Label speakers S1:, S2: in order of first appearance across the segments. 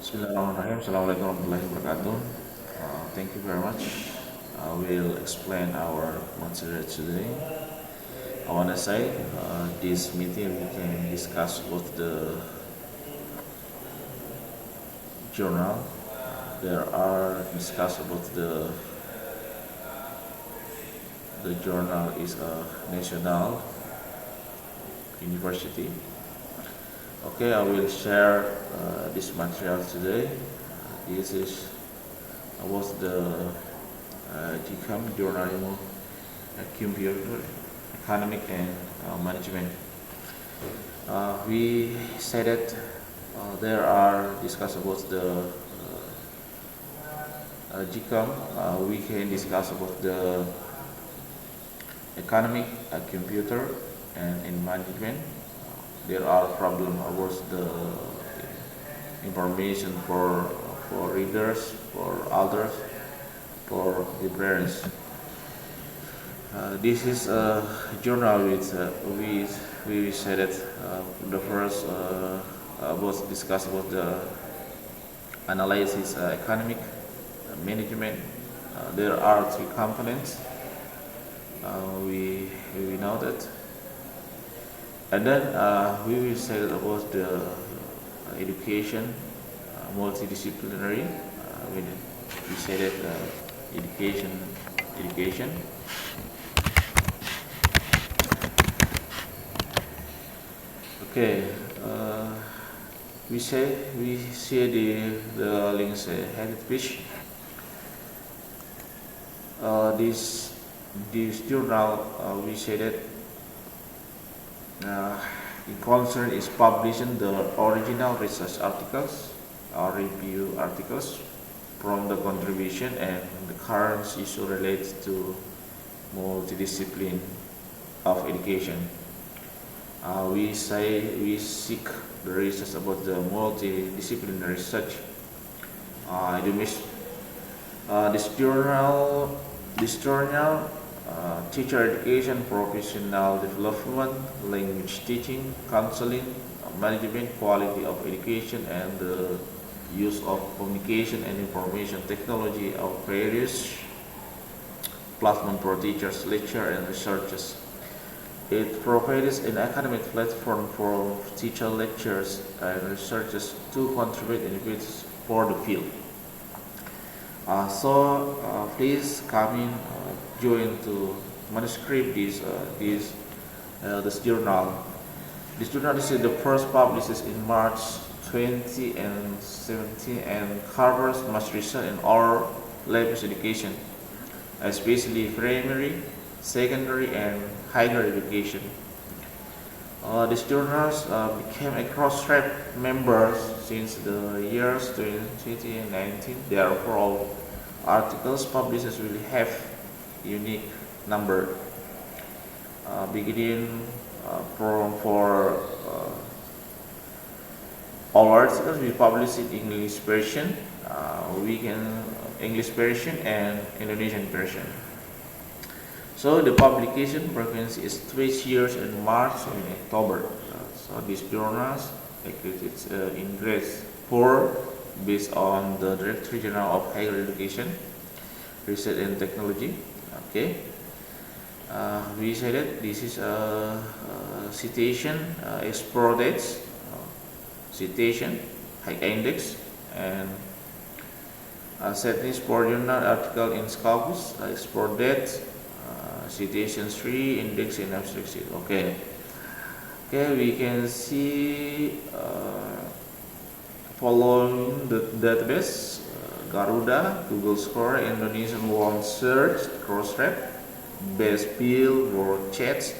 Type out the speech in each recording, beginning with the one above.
S1: Bismillahirrahmanirrahim. Assalamualaikum warahmatullahi wabarakatuh. Thank you very much. I will explain our material today. I want to say this meeting we can discuss about the journal. There are discuss about the journal is a national university. Okay, I will share this material today. This is about the GCAM journalism, computer, economic, and management. We said that there are discuss about the GCAM. We can discuss about the economic, computer, and in management. There are problems about the information for readers, for others, for librarians. This is a journal with we said that the first was discuss about the analysis, economic, management. There are three components. We know that. And then we will say about the education, multidisciplinary. We say that education. Okay. We see the links headed page. This journal we say that. In concern is publishing the original research articles or review articles from the contribution and the current issue related to multidiscipline of education. We seek the research about the multidisciplinary research. This journal teacher education, professional development, language teaching, counseling, management, quality of education, and the use of communication and information technology of various platforms for teachers, lecturers, and researchers. It provides an academic platform for teachers, lecturers, and researchers to contribute individuals for the field. Please come in, join to manuscript this journal. This journal is the first published in March 2017 and covers much research in all levels education, especially primary, secondary, and higher education. These journals became a cross-track members since the years 2019. Therefore, all articles published will have unique number. Beginning for all articles we publish in English version, English version and Indonesian version. So the publication frequency is 3 years in March and October. So these journals it's in grade 4 based on the Directorate General of Higher Education, Research and Technology. Okay. We say that this is a citation, explore dates, citation, high index, and sentence for journal article in scopus, explore date, citation 3, index and abstract. Okay. Okay, we can see following the database. Garuda, Google Scholar, Indonesian World Search, Crossref, Best Bill, World Chats,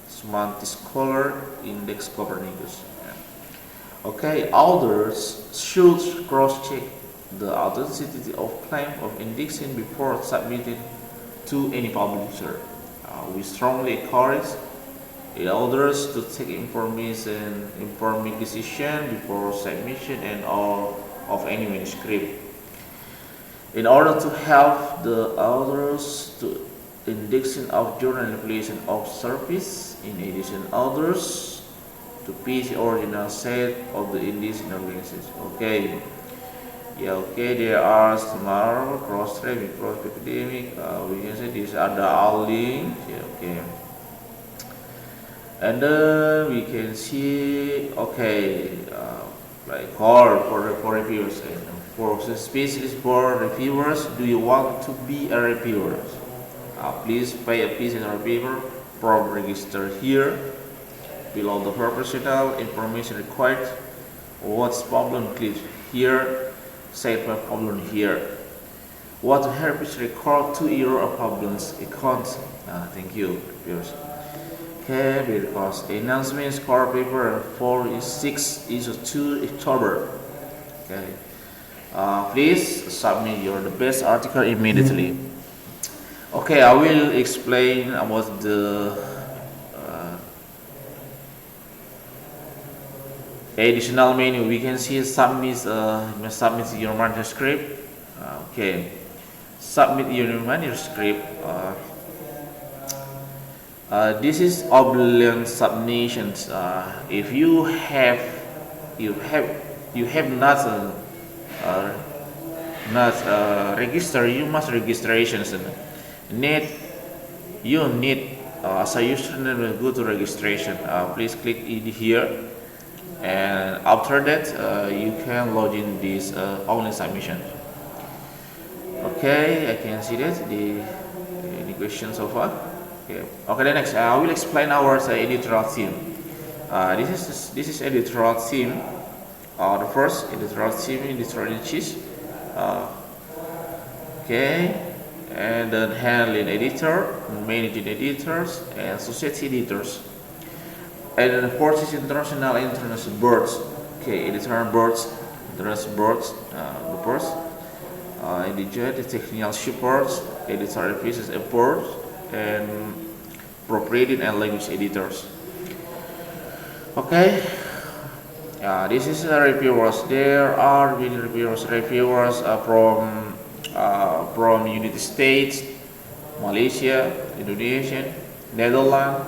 S1: Semantic Scholar, Index Copernicus. Okay, authors should cross-check the authenticity of claim of indexing before submitting to any publisher. We strongly encourage the authors to take informed decision before submission and all of any manuscript. In order to help the authors to indexing of journal manipulation of service, in addition authors to piece the original set of the indexing organization. Okay, Yeah, okay, there are small cross-trade, cross-academic. We can say these are the all links. Yeah, okay. And then we can see, okay, like call for reviewers and for specialist for reviewers. Do you want to be a reviewer? Please pay a piece in our paper from register here. Below the professional information required. What's problem? Click here. Save my problem here. What help is record to your problems account. Thank you, viewers. Okay, because announcements core paper 4 is 6 is 2 October. Okay, please submit your the best article immediately. Okay, I will explain about the additional menu. We can see submit your manuscript. Okay, submit your manuscript. This is oblique submissions. If you have not register, you must registrations. You need as a username will go to registration. Please click it here, and after that you can log in this online submission. Okay, I can see that any questions so far. Okay, the next I will explain our editorial theme. This is editorial theme. The first editorial theme, editorial niches. Okay, and then handling editor, managing editors, and society editors. And then the fourth is international boards. Okay, editorial boards, international boards, the first. The technical supports, editorial pieces efforts, and proofreading and language editors. Okay, this is the reviewers. There are many reviewers from United States, Malaysia, Indonesia, Netherlands,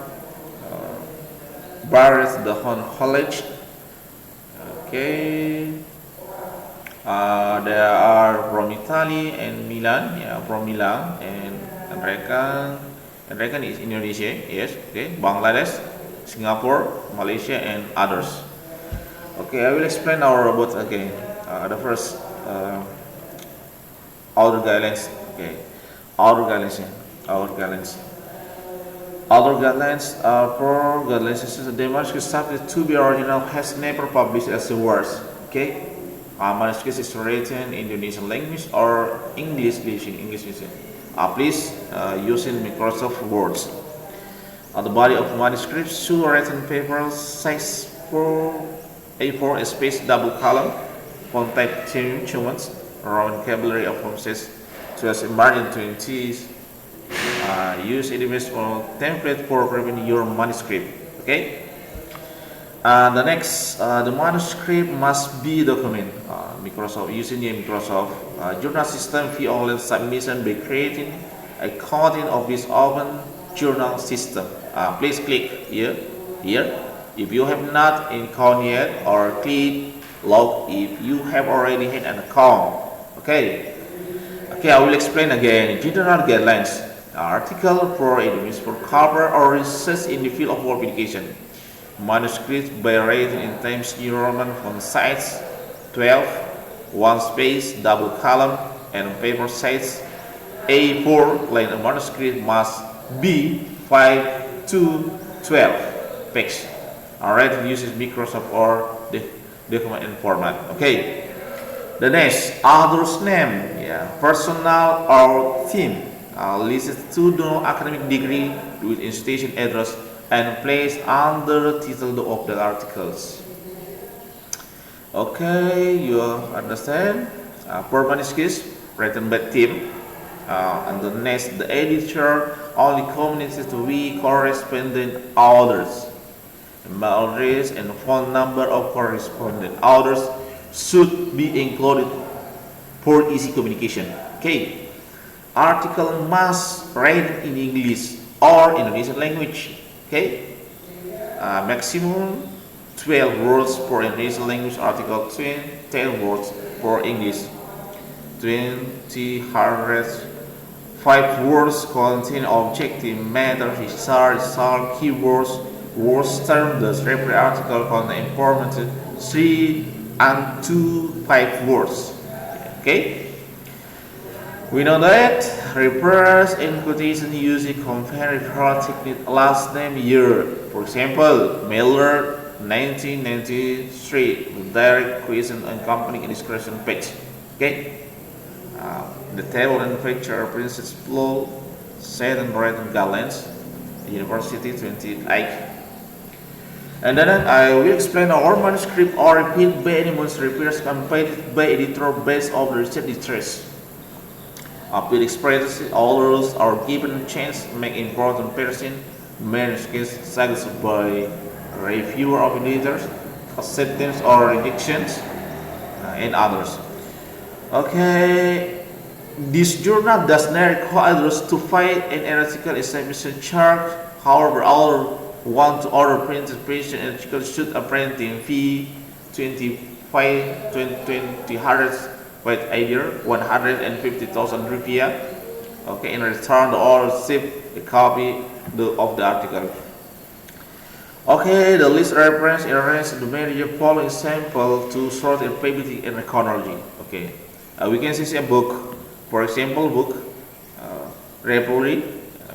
S1: the Hon College. Okay. There are from Italy and Milan, from Milan and American is Indonesia, yes, okay, Bangladesh, Singapore, Malaysia, and others. Okay, I will explain our robot again. The first outer guidelines. Okay, outer guidelines. Outer guidelines for guidelines is the manuscript subject to be original has never published as a words. Okay. Manuscript is written in Indonesian language or English version. Please using Microsoft Words. The body of manuscript should written paper size for A4 space double column, font type 2 months, round vocabulary of font size 12 margin 20. Use image or template for preparing your manuscript. Okay. The next, the manuscript must be document. Microsoft using the Microsoft Journal System via online submission by creating a copy of this open journal system. Please click here. If you have not an account yet, or click log if you have already had an account. Okay. I will explain again. General guidelines. Article for English for cover or research in the field of publication. Manuscript by writing in Times New Roman font size 12, 1 space, double column, and paper size A4. Line of manuscript must be 5 to 12 page. Alright, uses Microsoft or the document and format. Okay. The next, author's name, personal or theme, listed to no academic degree with institution address and placed under the title of the articles. Okay, you understand? Per manuscript written by team, and the next, the editor only communicates to we correspondent authors. Email address and phone number of correspondent authors should be included for easy communication. Okay, article must write in English or Indonesian language. Okay, maximum 12 words for Indonesian language article, 10 words for English 20 5 words contain objective matter, result, keywords, words term. The every article contain information 3 and 2 5 words. Okay. We know that reverse in quotation using comparative technique last name year. For example, Miller 1993 with direct question and company description page. Okay. The table and picture are printed below. Set and writing guidelines. University 28. And then I will explain our manuscript or repeat by any repairs completed by editor based on the research interest. Appeal express authors are given a chance to make important person manuscripts suggested by reviewer of editors, acceptance or rejections, and others. Okay, this journal does not require others to file an article examination charge. However, all want to order printed version article should a printing fee 25 with either 150,000 rupiah. Okay, in return the order receive a copy of the article. Okay, the list reference arrange the major following sample to sort in PPT and chronology. Okay, we can see a book, for example, book Republic.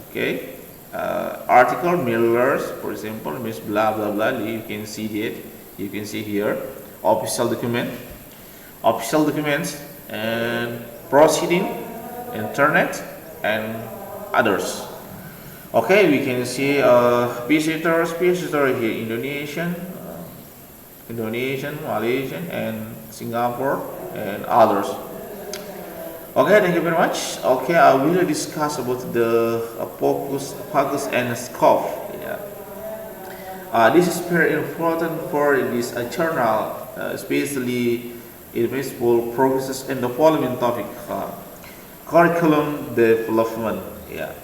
S1: Okay, article Miller's, for example, Miss blah blah blah. You can see it. You can see here official document. Official documents and proceeding, internet, and others. Okay, we can see visitors here, Indonesian, Malaysian, and Singapore, and others. Okay, thank you very much. Okay, I will discuss about the focus and scope. Yeah. This is very important for this journal, especially invisible progresses in the following topic: curriculum development. Yeah,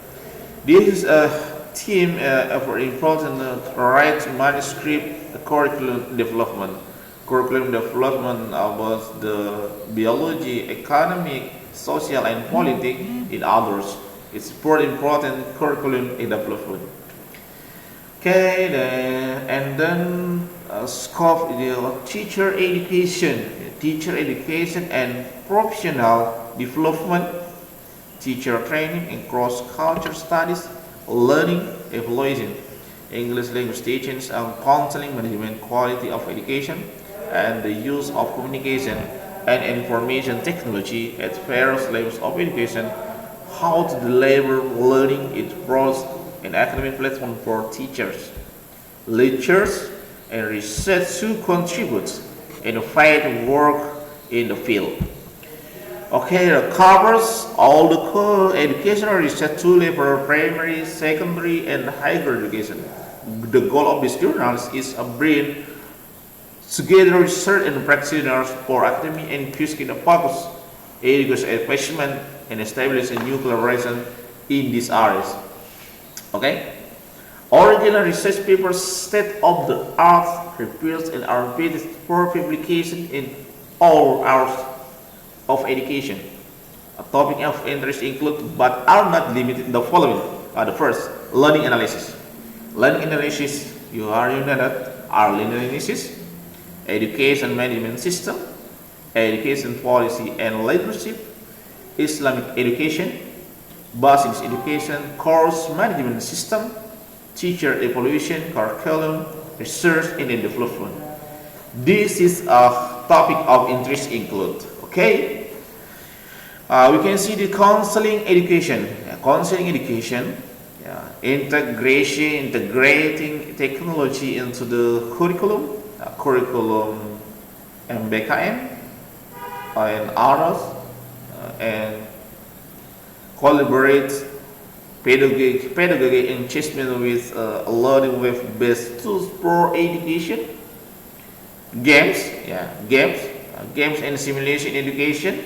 S1: this is a theme for important right manuscript curriculum development. Curriculum development about the biology, economic, social, and politics in others. It's very important curriculum in development. Okay, and then scope teacher education and professional development, teacher training and cross-culture studies, learning, evaluation, English language teachings and counseling, management, quality of education, and the use of communication and information technology at various levels of education, how to deliver learning it pros an academic platform for teachers, lecturers, and research to contribute innovative work in the field. Okay, it covers all the core educational research to level primary, secondary, and higher education. The goal of this journal is a brin together research and practitioners for academic and education focus, education advancement, and establish a new collaboration in these areas. Okay. Original research papers state-of-the-art reveals and are vetted for publication in all areas of education. A topic of interest include, but are not limited to the following. The first, learning analysis. Learning analysis, you know that, are learning analysis, education management system, education policy and leadership, Islamic education, basic education, course management system, teacher evaluation, curriculum, research, and development. This is a topic of interest include. Okay, we can see the counseling education. Integrating technology into the curriculum, curriculum MBKM and others, and collaborate pedagogy engagement with learning with best tools for education, games and simulation education,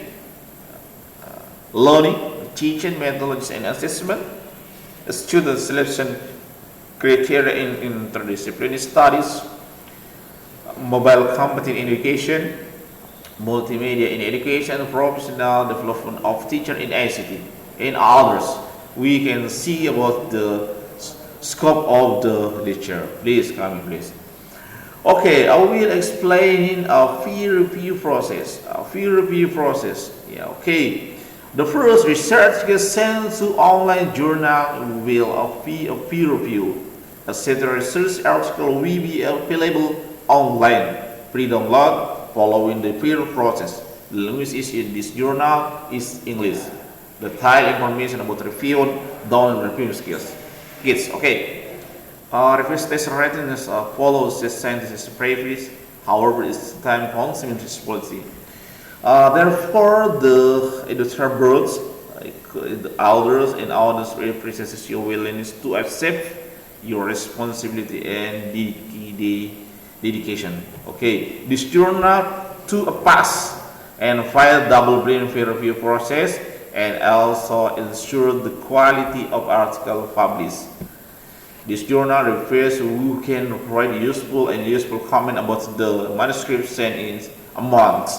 S1: learning, teaching methodologies and assessment, student selection criteria in interdisciplinary studies, mobile competent education, multimedia in education, professional development of teacher in ICT, and others. We can see about the scope of the lecture. Please come in, please. Okay, I will explain a peer review process. Yeah, okay. The first research gets sent to online journal will of peer review. Etc. Research article will be available online, pre-download, following the peer process. The language is in this journal is English. The title information about review, down review skills. Kids, okay. Review test readiness follows the scientific preface, however, it's time consuming responsibility. Therefore, the editor boards, the elders and others represents your willingness to accept your responsibility and dedication. Okay, this journal to a pass and file double blind peer review process and also ensure the quality of article published. This journal refers who can provide useful comment about the manuscript sent in a month.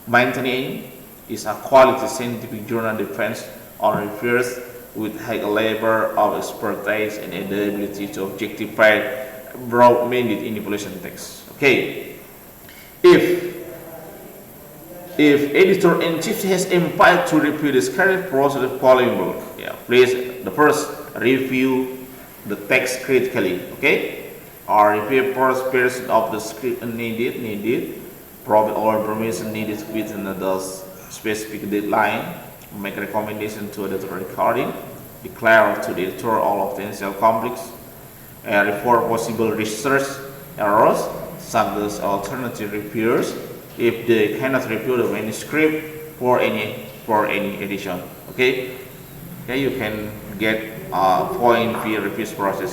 S1: Maintaining is a quality scientific journal depends on reviewers with high level of expertise and the ability to objectify broad-minded manipulation text. Okay, if editor-in-chief has empowered to review this current process of following book, yeah, please the first review the text critically. Okay, or review first of the script needed, provide all permission needed within the specific deadline, make recommendation to the recording, declare to the editor all potential conflicts, and report possible research errors, suggest alternative reviewers if they cannot review the manuscript for any edition. Okay, you can get point peer review process.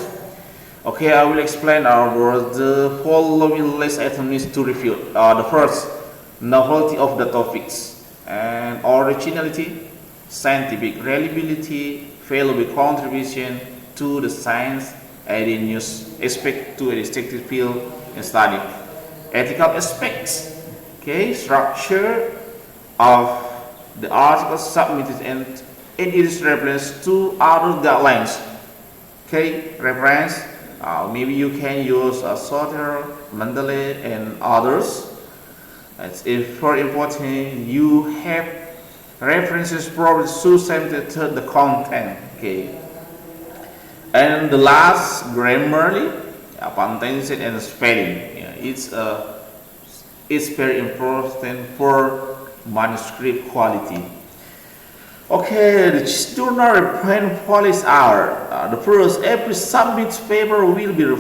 S1: Okay, I will explain the following list items to review. The first, novelty of the topics and originality, scientific reliability, valuable contribution to the science, adding new aspect to a distinctive field and study. Ethical aspects, okay, structure of the article submitted and it is reference to other guidelines. Okay, reference. Maybe you can use a Soter, Mendeley, and others. It's very important. You have references probably substantive to the content. Okay, and the last, grammarly, punctuation and spelling. Yeah, it's very important for manuscript quality. Okay, the journal reprint policies are the first, every submit paper will be reviewed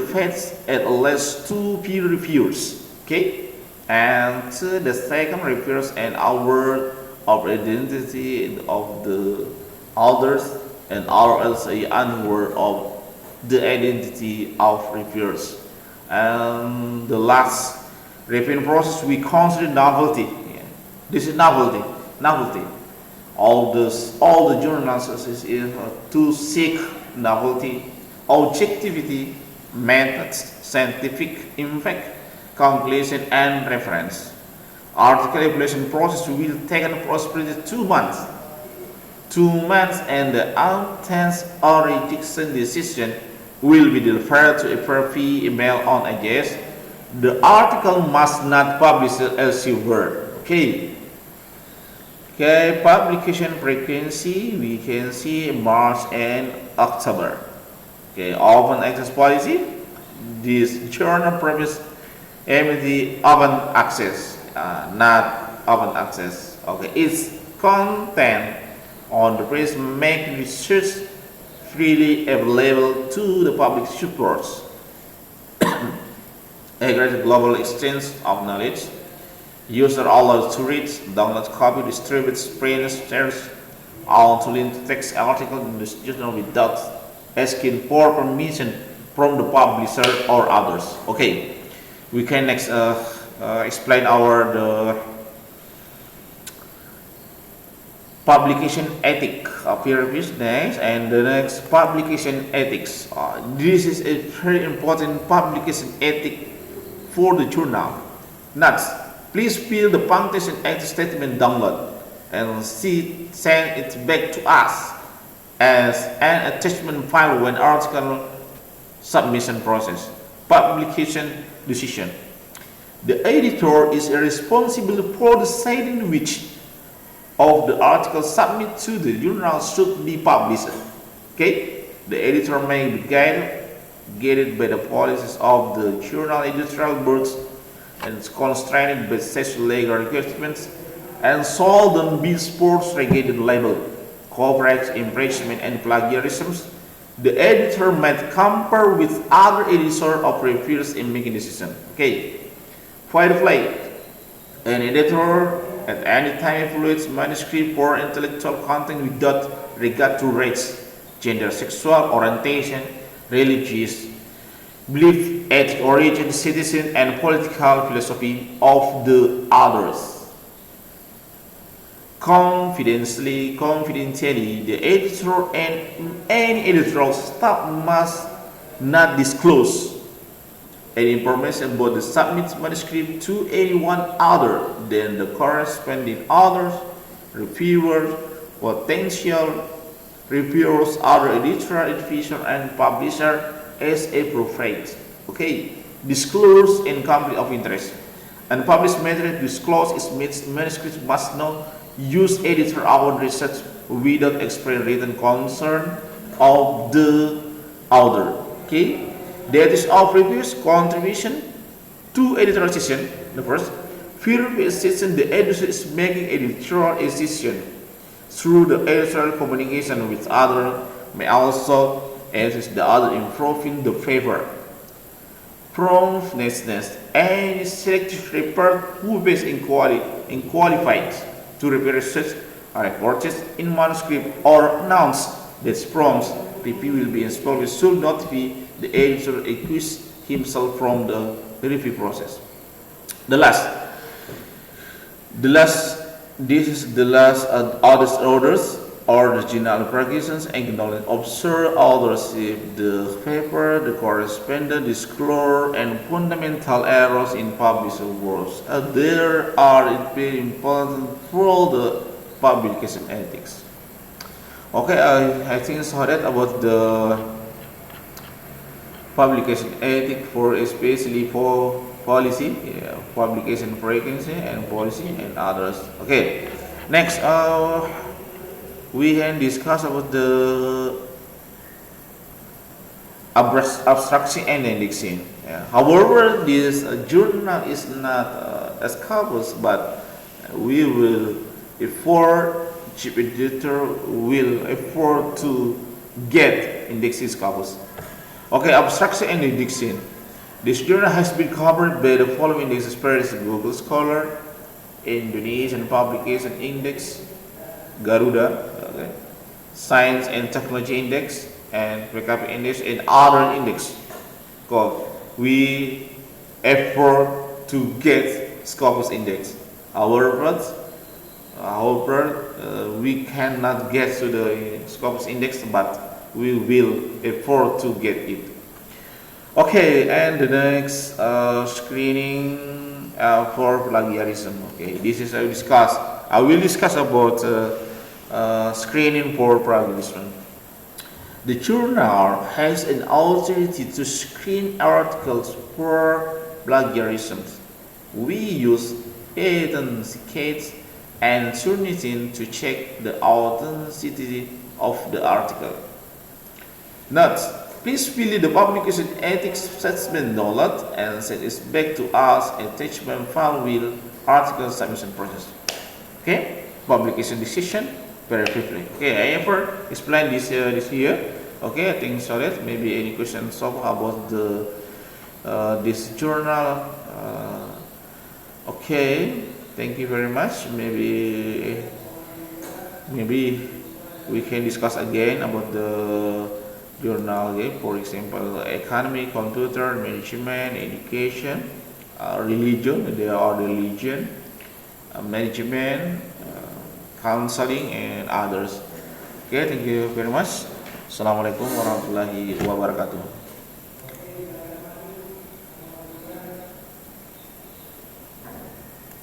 S1: at least 2 peer reviewers. Okay, and the second refers an award of identity of the authors and also an award of the identity of reviewers. And the last reprint process we consider novelty. Yeah. This is novelty. All the journals is to seek novelty, objectivity, methods, scientific impact, conclusion, and reference. Article evaluation process will take approximately 2 months. 2 months, and the author's or rejection decision will be delivered to a per email on ijazah. The article must not publish as word. Okay, publication frequency, we can see March and October. Okay, open access policy, this journal provides MD open access, not open access. Okay, its content on the page make research freely available to the public supports. A great global exchange of knowledge. User allowed to read, download, copy, distribute, print, share, all to link to text article in this journal without asking for permission from the publisher or others. Okay, we can next explain the publication ethic peer review next, and the next publication ethics. This is a very important publication ethic for the journal. Next, Please fill the punctuation edit statement download and send it back to us as an attachment file when article submission process. Publication decision. The editor is responsible for deciding which of the articles submitted to the journal should be published. Okay, the editor may be guided by the policies of the journal editorial boards and is constrained by such legal requirements and seldom be sports regarding libel, copyright infringement, and plagiarism. The editor might compare with other editors or reviewers in making decision. Okay, flag. An editor at any time evaluates manuscript or intellectual content without regard to race, gender, sexual orientation, religious belief, ethnic origin, citizen, and political philosophy of the others. Confidentially, the editor and any editorial staff must not disclose any information about the submitted manuscript to anyone other than the corresponding authors, reviewers, potential reviewers, other editorial division, and publisher as appropriate. Okay, disclose in conflict of interest. Unpublished material disclosed its manuscript must not use editor own research without express written consent of the author. Okay. That is of reviews contribution to editorial decision. The first, peer review decision, the editor is making editorial decision through the editorial communication with other may also assist the other improving the paper. Promptness, any selective report who is qualified to review research or reports in manuscript or announce that prompts review will be installed should not be the editor accuse himself from the review process. This is the last orders or the general practices acknowledge observe authorship, the paper, the correspondent, disclosure, and fundamental errors in published works. There are very important for the publication ethics. Okay, I think so that about the publication ethic for especially for policy, publication frequency and policy and others. Okay, next we can discuss about the abstraction and indexing. However, this journal is not a scopus, but we will effort, chief editor will effort to get indexing scopus. Okay, abstraction and indexing. This journal has been covered by the following indexes: Google Scholar, Indonesian Publication Index, Garuda, okay, Science and Technology Index, and PKP Index, and other index. We effort to get Scopus Index. However, we cannot get to the Scopus Index, but we will effort to get it. Okay, and the next screening for plagiarism. Okay, this is I will discuss about screening for plagiarism. The journal has an authority to screen articles for plagiarism. We use authenticates and Turnitin to check the authenticity of the article. Note: please fill the publication ethics assessment download and send it back to us attachment file with article submission process. Okay, publication decision very briefly. Okay, I ever explain this here. Okay, I think so that maybe any questions about the this journal. Okay, thank you very much. Maybe we can discuss again about the journal. Okay, for example, economy, computer, management, education, religion. There are religion, management, counseling, and others. Okay, thank you very much. Assalamualaikum warahmatullahi wabarakatuh.